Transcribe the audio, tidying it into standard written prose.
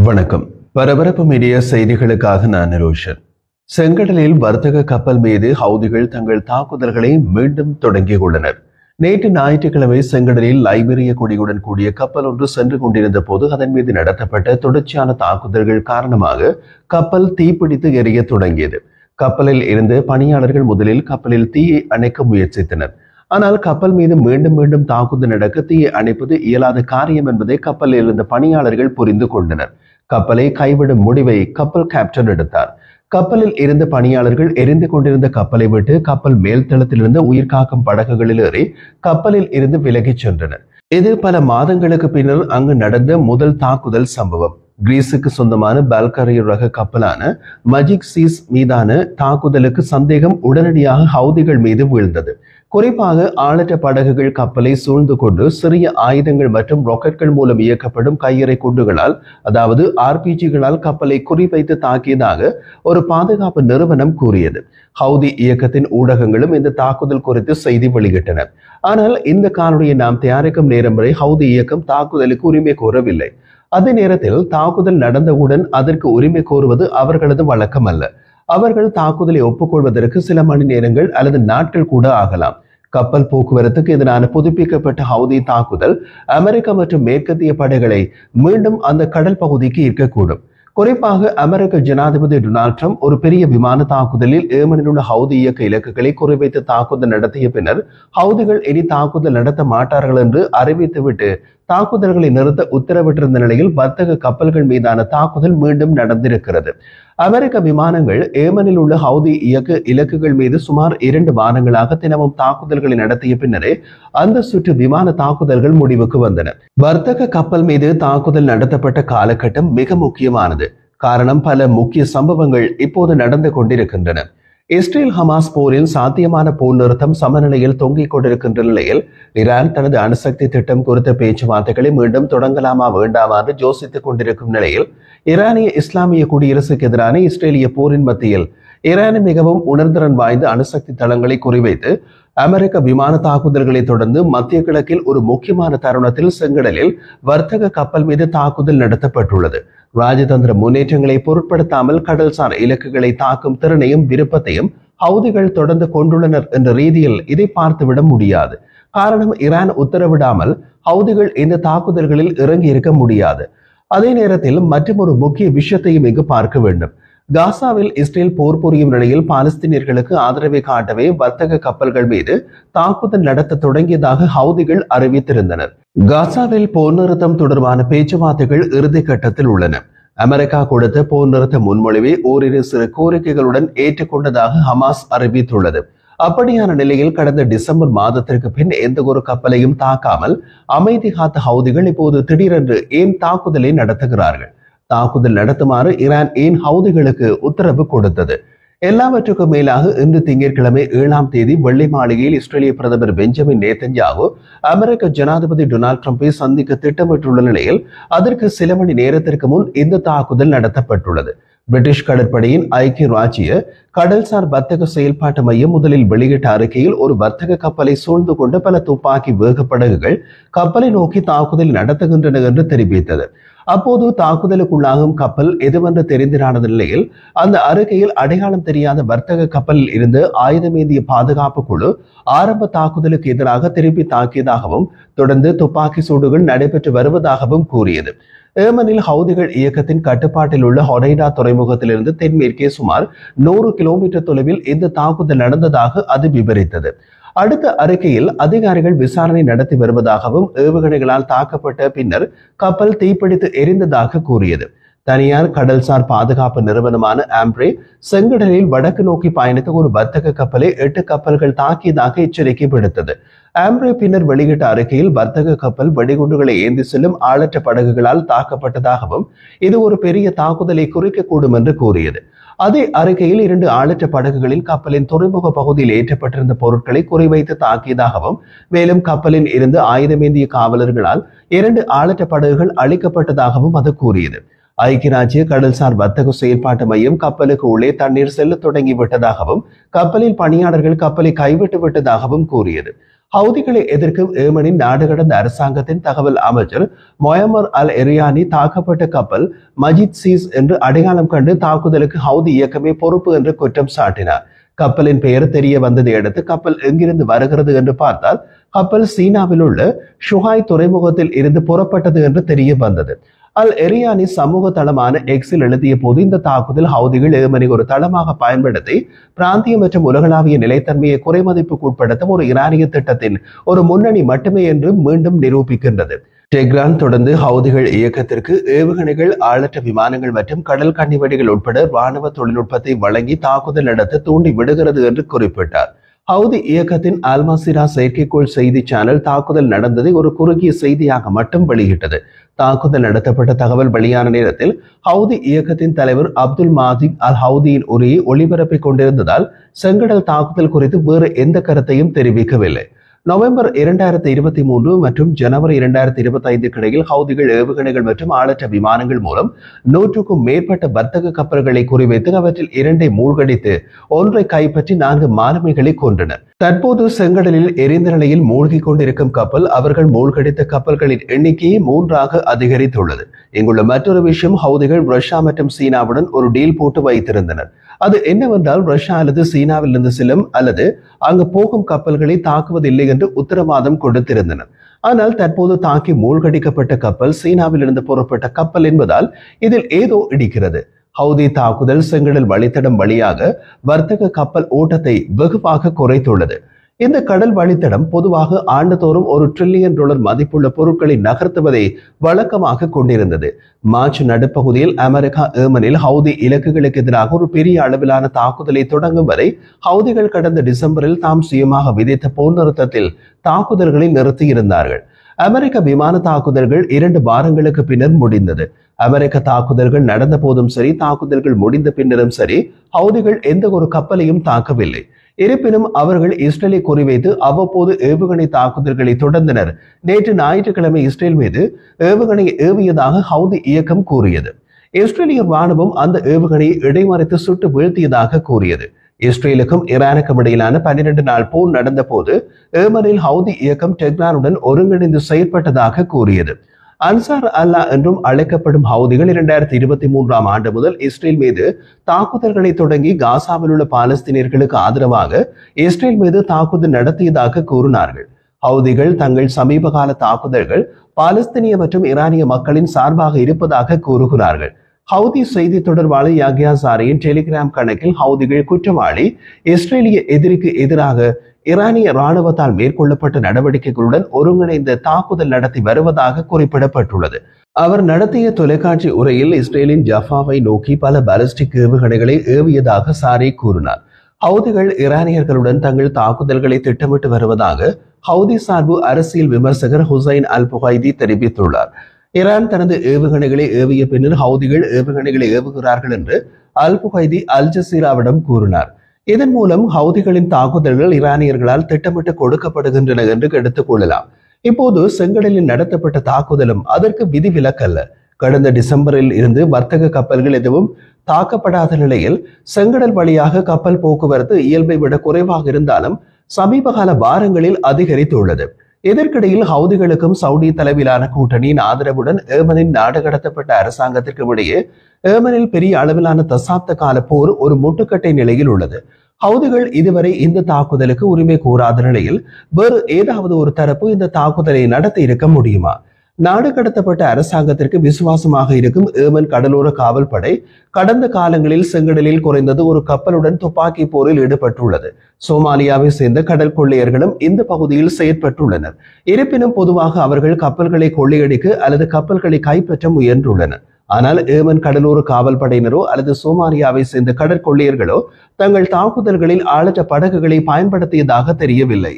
வணக்கம். பரபரப்பு மீடியா செய்திகளுக்காக நான் நிரோஷன். செங்கடலில் வர்த்தக கப்பல் மீது ஹவுதிகள் தங்கள் தாக்குதல்களை மீண்டும் தொடங்கியுள்ளனர். நேற்று ஞாயிற்றுக்கிழமை செங்கடலில் லைபீரிய கொடியுடன் கூடிய கப்பல் ஒன்று சென்று கொண்டிருந்த போது அதன் மீது நடத்தப்பட்ட தொடர்ச்சியான தாக்குதல்கள் காரணமாக கப்பல் தீப்பிடித்து எரிய தொடங்கியது. கப்பலில் இருந்து பணியாளர்கள் முதலில் கப்பலில் தீயை அணைக்க முயற்சித்தனர். ஆனால் கப்பல் மீது மீண்டும் மீண்டும் தாக்குதல் நடக்க தீயை அணைப்பது இயலாத காரியம் என்பதை கப்பலில் இருந்த பணியாளர்கள் புரிந்து கொண்டனர். கப்பலை கைவிடும் முடிவை கப்பல் கேப்டன் எடுத்தார். கப்பலில் இருந்த பணியாளர்கள் எரிந்து கொண்டிருந்த கப்பலை விட்டு கப்பல் மேல்தளத்தில் இருந்த உயிர்காக்கும் படகுகளில் ஏறி கப்பலில் இருந்து விலகிச் சென்றனர். இது பல மாதங்களுக்கு பின்னர் அங்கு நடந்த முதல் தாக்குதல் சம்பவம். கிரீஸுக்கு சொந்தமான பல்கரியர் ரக கப்பலான மஜிக் சீஸ் மீதான தாக்குதலுக்கு சந்தேகம் உடனடியாக ஹவுதிகள் மீது வீழ்ந்தது. குறிப்பாக ஆளற்ற படகுகள் கப்பலை சூழ்ந்து கொண்டு சிறிய ஆயுதங்கள் மற்றும் ராக்கெட்கள் மூலம் இயக்கப்படும் கையறை குண்டுகளால், அதாவது ஆர்பிஜிகளால் கப்பலை குறிவைத்து தாக்கியதாக ஒரு பாதுகாப்பு நிறுவனம் கூறியது. ஹவுதி இயக்கத்தின் ஊடகங்களும் இந்த தாக்குதல் குறித்து செய்தி வெளியிட்டன. ஆனால் இந்த காணொலியை நாம் தயாரிக்கும் நேரம் வரை ஹவுதி இயக்கம் தாக்குதலுக்கு உரிமை கோரவில்லை. அதே நேரத்தில் தாக்குதல் நடந்தவுடன் அதற்கு உரிமை கோருவது அவர்களது வழக்கம் அல்ல. அவர்கள் தாக்குதலை ஒப்புக்கொள்வதற்கு சில மணி நேரங்கள் அல்லது நாட்கள் கூட ஆகலாம். கப்பல் போக்குவரத்துக்கு எதிரான புதுப்பிக்கப்பட்ட ஹவுதி தாக்குதல் அமெரிக்கா மற்றும் மேற்கத்திய படைகளை மீண்டும் அந்த கடல் பகுதிக்கு ஈர்க்கக்கூடும். குறிப்பாக அமெரிக்க ஜனாதிபதி டொனால்ட் ட்ரம்ப் ஒரு பெரிய விமான தாக்குதலில் ஏமனில் உள்ள ஹவுதி இயக்க இலக்குகளை குறிவைத்து தாக்குதல் நடத்திய பின்னர் ஹவுதிகள் இனி தாக்குதல் நடத்த மாட்டார்கள் என்று அறிவித்துவிட்டு தாக்குதல்களை நிறுத்த உத்தரவிட்டிருந்த நிலையில் வர்த்தக கப்பல்கள் மீதான தாக்குதல் மீண்டும் நடந்திருக்கிறது. அமெரிக்க விமானங்கள் ஏமனில் உள்ள ஹவுதி இயக்க இலக்குகள் மீது சுமார் 2 வாரங்களாக தினமும் தாக்குதல்களை நடத்திய பின்னரே அந்த சுற்று விமான தாக்குதல்கள் முடிவுக்கு வந்தன. வர்த்தக கப்பல் மீது தாக்குதல் நடத்தப்பட்ட காலகட்டம் மிக முக்கியமானது. காரணம், பல முக்கிய சம்பவங்கள் இப்போது நடந்து கொண்டிருக்கின்றன. இஸ்ரேல் ஹமாஸ் போரில் சாத்தியமான போர் நிறுத்தம் சமநிலையில் தொங்கிக் கொண்டிருக்கின்ற நிலையில் ஈரான் தனது அணுசக்தி திட்டம் குறித்த பேச்சுவார்த்தைகளை மீண்டும் தொடங்கலாமா வேண்டாமா என்று யோசித்துக் கொண்டிருக்கும் நிலையில் ஈரானிய இஸ்லாமிய குடியரசுக்கு எதிரான இஸ்ரேலிய போரின் மத்தியில் ஈரான் மிகவும் உணர்திறன் வாய்ந்த அணுசக்தி தளங்களை குறிவைத்து அமெரிக்க விமான தாக்குதல்களை தொடர்ந்து மத்திய கிழக்கில் ஒரு முக்கியமான தருணத்தில் செங்கடலில் வர்த்தக கப்பல் மீது தாக்குதல் நடத்தப்பட்டுள்ளது. ராஜதந்திர முன்னேற்றங்களை பொருட்படுத்தாமல் கடல்சார் இலக்குகளை தாக்கும் திறனையும் விருப்பத்தையும் ஹவுதிகள் தொடர்ந்து கொண்டுள்ளனர் என்ற ரீதியில் இதை பார்த்துவிட முடியாது. காரணம், ஈரான் உத்தரவிடாமல் ஹவுதிகள் இந்த தாக்குதல்களில் இறங்கி இருக்க முடியாது. அதே நேரத்தில் மற்றொரு முக்கிய விஷயத்தையும் இங்கு பார்க்க வேண்டும். காசாவில் இஸ்ரேல் போர் புரியும் நிலையில் பாலஸ்தீனியர்களுக்கு ஆதரவை காட்டவே வர்த்தக கப்பல்கள் மீது தாக்குதல் நடத்த தொடங்கியதாக ஹவுதிகள் அறிவித்திருந்தனர். காசாவில் போர் நிறுத்தம் தொடர்பான பேச்சுவார்த்தைகள் இறுதி கட்டத்தில் உள்ளன. அமெரிக்கா கொடுத்த போர் நிறுத்த முன்மொழிவை ஓரிரு சிறு கோரிக்கைகளுடன் ஏற்றுக்கொண்டதாக ஹமாஸ் அறிவித்துள்ளது. அப்படியான நிலையில் கடந்த டிசம்பர் மாதத்திற்கு பின் எந்த ஒரு கப்பலையும் தாக்காமல் அமைதி காத்த ஹவுதிகள் இப்போது திடீரென்று ஏன் தாக்குதலை நடத்துகிறார்கள்? தாக்குதல் நடத்துமாறு ஈரான் ஏன் ஹவுதிகளுக்கு உத்தரவு கொடுத்தது? எல்லாவற்றுக்கும் மேலாக இன்று திங்கட்கிழமை 7ஆம் தேதி வெள்ளை மாளிகையில் இஸ்ரேலிய பிரதமர் பெஞ்சமின் நேதன்யாகு அமெரிக்க ஜனாதிபதி டொனால்ட் ட்ரம்பை சந்திக்க திட்டமிட்டுள்ள நிலையில் அதற்கு சில மணி நேரத்திற்கு முன் இந்த தாக்குதல் நடத்தப்பட்டுள்ளது. பிரிட்டிஷ் கடற்படையின் ஐக்கிய ராஜ்ய கடல்சார் வர்த்தக செயல்பாட்டு மையம் முதலில் வெளியிட்ட அறிக்கையில் ஒரு வர்த்தக கப்பலை சூழ்ந்து கொண்டு பல துப்பாக்கி வேக படகுகள் கப்பலை நோக்கி தாக்குதல் நடத்துகின்றன என்று தெரிவித்தது. அப்போது தாக்குதலுக்குள்ளாகும் கப்பல் எதுவென்று தெரிந்திராத நிலையில் அந்த அறிக்கையில் அடையாளம் தெரியாத வர்த்தக கப்பலில் இருந்து ஆயுதமேந்திய பாதுகாப்பு குழு ஆரம்ப தாக்குதலுக்கு எதிராக திருப்பி தாக்கியதாகவும் தொடர்ந்து துப்பாக்கி சூடுகள் நடைபெற்று வருவதாகவும் கூறியது. ஏமனில் ஹவுதிகள் இயக்கத்தின் கட்டுப்பாட்டில் உள்ள ஹொரைடா துறைமுகத்திலிருந்து தென்மேற்கே சுமார் 100 கிலோமீட்டர் தொலைவில் இந்த தாக்குதல் நடந்ததாக அது விவரித்தது. அடுத்த அறிக்கையில் அதிகாரிகள் விசாரணை நடத்தி வருவதாகவும் ஏவுகணைகளால் தாக்கப்பட்ட பின்னர் கப்பல் தீப்பிடித்து எரிந்ததாக கூறியது. தனியார் கடல்சார் பாதுகாப்பு நிறுவனமான ஆம்ப்ரே செங்கடலில் வடக்கு நோக்கி பயணித்த ஒரு வர்த்தக கப்பலை 8 கப்பல்கள் தாக்கியதாக எச்சரிக்கை விடுத்தது. ஆம்ப்ரே பின்னர் வெளியிட்ட அறிக்கையில் வர்த்தக கப்பல் வெடிகுண்டுகளை ஏந்தி செல்லும் ஆளற்ற படகுகளால் தாக்கப்பட்டதாகவும் இது ஒரு பெரிய தாக்குதலை குறிக்கக்கூடும் என்று கூறியது. அதே அறிக்கையில் 2 ஆளற்ற படகுகளில் கப்பலின் துறைமுக பகுதியில் ஏற்றப்பட்டிருந்த பொருட்களை குறிவைத்து தாக்கியதாகவும் மேலும் கப்பலில் இருந்து ஆயுதமேந்திய காவலர்களால் 2 ஆளற்ற படகுகள் அழிக்கப்பட்டதாகவும் அது கூறியது. ஐக்கிய ராஜ்ய கடல்சார் வர்த்தக செயல்பாட்டு மையம் கப்பலுக்கு உள்ளே தண்ணீர் செல்ல தொடங்கி விட்டதாகவும் கப்பலில் பணியாளர்கள் கப்பலை கைவிட்டு விட்டதாகவும் கூறியது. ஹவுதிகளை எதிர்க்கும் ஏமனின் நாடு கடந்த அரசாங்கத்தின் தகவல் அமைச்சர் மொயமர் அல் எரியானி தாக்கப்பட்ட கப்பல் மஜித் சீஸ் என்று அடையாளம் கண்டு தாக்குதலுக்கு ஹவுதி இயக்கமே பொறுப்பு என்று குற்றம் சாட்டினார். கப்பலின் பெயர் தெரிய வந்ததை அடுத்து கப்பல் எங்கிருந்து வருகிறது என்று பார்த்தால் கப்பல் சீனாவில் உள்ள ஷுஹாய் துறைமுகத்தில் இருந்து புறப்பட்டது என்று தெரிய வந்தது. அல் எரியானி சமூக தளமான எக்ஸில் எழுதிய போது இந்த தாக்குதல் ஹவுதிகள் ஏமனை ஒரு தளமாக பயன்படுத்தி பிராந்திய மற்றும் உலகளாவிய நிலைத்தன்மையை குறைமதிப்புக்கு உட்படுத்தும் ஒரு ஈரானிய திட்டத்தின் ஒரு முன்னணி மட்டுமே என்று மீண்டும் நிரூபிக்கின்றது. டெஹ்ரான் தொடர்ந்து ஹவுதிகள் இயக்கத்திற்கு ஏவுகணைகள், ஆளற்ற விமானங்கள் மற்றும் கடல் கண்ணிவெடிகள் உட்பட ராணுவ தொழில்நுட்பத்தை வழங்கி தாக்குதல் நடத்த தூண்டி விடுகிறது என்று குறிப்பிட்டார். ஹவுதி இயக்கத்தின் அல்மசிரா செயற்கைக்கோள் செய்தி சேனல் தாக்குதல் நடந்ததை ஒரு குறுகிய செய்தியாக மட்டும் வெளியிட்டது. தாக்குதல் நடத்தப்பட்ட தகவல் வெளியான நேரத்தில் ஹவுதி இயக்கத்தின் தலைவர் அப்துல் மாஜிக் அல் ஹவுதியின் உரையை ஒளிபரப்பிக் கொண்டிருந்ததால் செங்கடல் தாக்குதல் குறித்து வேறு எந்த கருத்தையும் தெரிவிக்கவில்லை. நவம்பர் 2023 மற்றும் ஜனவரி 2025 இடையில் ஹவுதிகள் ஏவுகணைகள் மற்றும் ஆளற்ற விமானங்கள் மூலம் 100க்கும் மேற்பட்ட வர்த்தக கப்பல்களை குறிவைத்து அவற்றில் 2ஐ மூழ்கடித்து 1ஐ கைப்பற்றி 4 மாலுமிகளை கொன்றனர். தற்போது செங்கடலில் எரிந்த நிலையில் மூழ்கி கொண்டிருக்கும் கப்பல் அவர்கள் மூழ்கடித்த கப்பல்களின் எண்ணிக்கையை 3ஆக அதிகரித்துள்ளது. இங்குள்ள மற்றொரு விஷயம், ஹவுதிகள் ரஷ்யா மற்றும் சீனாவுடன் ஒரு டீல் போட்டு வைத்திருந்தனர். அது என்னவென்றால் ரஷ்யா அல்லது சீனாவில் இருந்து செல்லும் அல்லது அங்கு போகும் கப்பல்களை தாக்குவதில்லை என்று உத்தரவாதம் கொடுத்திருந்தனர். ஆனால் தற்போது தாக்கி மூழ்கடிக்கப்பட்ட கப்பல் சீனாவில் இருந்து புறப்பட்ட கப்பல் என்பதால் இதில் ஏதோ இடிக்கிறது. ஹவுதி தாக்குதல் செங்கடல் வழித்தடம் வழியாக வர்த்தக கப்பல் ஓட்டத்தை வெகுவாக குறைத்துள்ளது. இந்த கடல் வழித்தடம் பொதுவாக ஆண்டுதோறும் $1 டிரில்லியன் மதிப்புள்ள பொருட்களை நகர்த்துவதை வழக்கமாக கொண்டிருந்தது. மார்ச் நடுப்பகுதியில் அமெரிக்கா ஏமனில் ஹவுதி இலக்குகளுக்கு எதிராக ஒரு பெரிய அளவிலான தாக்குதலை தொடங்கும் வரை ஹவுதிகள் கடந்த டிசம்பரில் தாம் சுயமாக விதித்த போர் நிறுத்தத்தில் தாக்குதல்களை நிறுத்தியிருந்தார்கள். அமெரிக்க விமான தாக்குதல்கள் 2 வாரங்களுக்கு பின்னர் முடிந்தது. அமெரிக்க தாக்குதல்கள் நடந்த போதும் சரி, தாக்குதல்கள் முடிந்த பின்னரும் சரி, ஹவுதிகள் எந்த ஒரு கப்பலையும் தாக்கவில்லை. இருப்பினும் அவர்கள் இஸ்ரேலை குறிவைத்து அவ்வப்போது ஏவுகணை தாக்குதல்களை தொடர்ந்தனர். நேற்று ஞாயிற்றுக்கிழமை இஸ்ரேல் மீது ஏவுகணை ஏவியதாக ஹவுதி இயக்கம் கூறியது. இஸ்ரேலிய ராணுவம் அந்த ஏவுகணையை இடைமறித்து சுட்டு வீழ்த்தியதாக கூறியது. இஸ்ரேலுக்கும் ஈரானுக்கும் இடையிலான 12 நாள் போர் நடந்த போது ஏமனில் ஹவுதி இயக்கம் டெஹ்ரானுடன் ஒருங்கிணைந்து செயற்பட்டதாக கூறியது. அன்சார் அல்லா என்றும் அழைக்கப்படும் ஹவுதிகள் 2023ஆம் ஆண்டு முதல் இஸ்ரேல் மீது தாக்குதல்களை தொடங்கி காசாவில் உள்ள பாலஸ்தீனியர்களுக்கு ஆதரவாக இஸ்ரேல் மீது தாக்குதல் நடத்தியதாக கூறினார்கள். ஹவுதிகள் தங்கள் சமீப கால தாக்குதல்கள் பாலஸ்தீனிய மற்றும் ஈரானிய மக்களின் சார்பாக இருப்பதாக கூறுகிறார்கள். ஹவுதி செய்தி தொடர்பாளர் யாகியா சாரியின் டெலிகிராம் கணக்கில் ஹவுதிகள் குற்றவாளி, இஸ்ரேலிய எதிரிக்கு எதிராக ஈரானிய ராணுவத்தால் மேற்கொள்ளப்பட்ட நடவடிக்கைகளுடன் ஒருங்கிணைந்த தாக்குதல் நடத்தி வருவதாக குறிப்பிடப்பட்டுள்ளது. அவர் நடத்திய தொலைக்காட்சி உரையில் இஸ்ரேலின் ஜஃபாவை நோக்கி பல பாலிஸ்டிக் ஏவுகணைகளை ஏவியதாக சாரி கூறினார். ஹவுதிகள் ஈரானியர்களுடன் தங்கள் தாக்குதல்களை திட்டமிட்டு வருவதாக ஹவுதி சார்பு அரசியல் விமர்சகர் ஹுசைன் அல் புகைதி தெரிவித்துள்ளார். ஈரான் தனது ஏவுகணைகளை ஏவிய பின்னர் ஹவுதிகள் ஏவுகணைகளை ஏவுகிறார்கள் என்று அல் புகைதி அல் ஜசீராவிடம் கூறினார். இதன் மூலம் ஹவுதிகளின் தாக்குதல்கள் ஈரானியர்களால் திட்டமிட்டு கொடுக்கப்படுகின்றன என்று எடுத்துக் கொள்ளலாம். இப்போது செங்கடலில் நடத்தப்பட்ட தாக்குதலும் அதற்கு விதிவிலக்கல்ல. கடந்த டிசம்பரில் இருந்து வர்த்தக கப்பல்கள் எதுவும் தாக்கப்படாத நிலையில் செங்கடல் வழியாக கப்பல் போக்குவரத்து இயல்பை விட குறைவாக இருந்தாலும் சமீபகால வாரங்களில் அதிகரித்துள்ளது. இதற்கிடையில் ஹவுதிகளுக்கும் சவுதி தலைமையிலான கூட்டணியின் ஆதரவுடன் ஏமனின் நாடு கடத்தப்பட்ட அரசாங்கத்திற்கு இடையே ஏமனில் பெரிய அளவிலான தசாப்த கால போர் ஒரு முட்டுக்கட்டை நிலையில் உள்ளது. ஹவுதிகள் இதுவரை இந்த தாக்குதலுக்கு உரிமை கோராத நிலையில் வேறு ஏதாவது ஒரு தரப்பு இந்த தாக்குதலை நடத்தி இருக்க முடியுமா? நாடு கடத்தப்பட்ட அரசாங்கத்திற்கு விசுவாசமாக இருக்கும் ஏமன் கடலோர காவல் படை கடந்த காலங்களில் செங்கடலில் குறைந்தது ஒரு கப்பலுடன் துப்பாக்கி போரில் ஈடுபட்டுள்ளது. சோமாலியாவை சேர்ந்த கடல் கொள்ளையர்களும் இந்த பகுதியில் செயற்பட்டுள்ளனர். இருப்பினும் பொதுவாக அவர்கள் கப்பல்களை கொள்ளையடிக்க அல்லது கப்பல்களை கைப்பற்ற முயன்றுள்ளனர். ஆனால் ஏமன் கடலோர காவல் படையினரோ அல்லது சோமாலியாவை சேர்ந்த கடற்கொள்ளையர்களோ தங்கள் தாக்குதல்களில் ஆளற்ற படகுகளை பயன்படுத்தியதாக தெரியவில்லை.